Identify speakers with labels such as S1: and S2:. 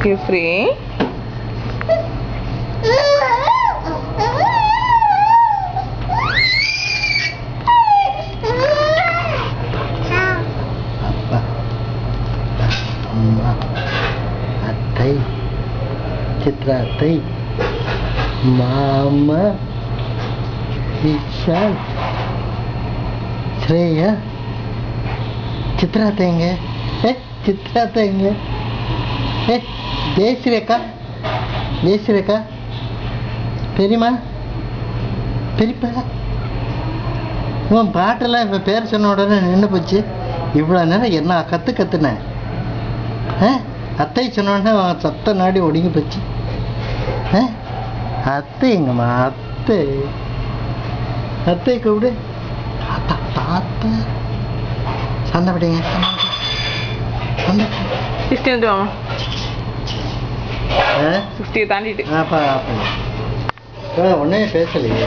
S1: You free?
S2: அப்பா அம்மா அத்தை சித்ரா அத்தை மாமா விஷால் ஸ்ரேயா சித்ரா அத்தைங்க சித்ரா அத்தைங்க ஜெயஸ்ரீக்கா ஜெயஸ்ரீக்கா பெரியம்மா பெரியப்பா இவன் பாட்டெல்லாம் இப்போ பேர் சொன்ன உடனே நின்று போச்சு. இவ்வளோ நேரம் என்ன கற்றுனேன் அத்தை சொன்ன உடனே அவன் சத்த நாடி ஒடுங்கி போச்சு. அத்தை எங்கம்மா அத்தை அத்தை கூப்பிடு தாத்தா தாத்தா சண்டை விடுங்க சண்டை
S1: 60 வந்துடுவாங்க. 60 தாண்டிட்டு
S2: அப்பா ஒன்றுமே பேசலையே.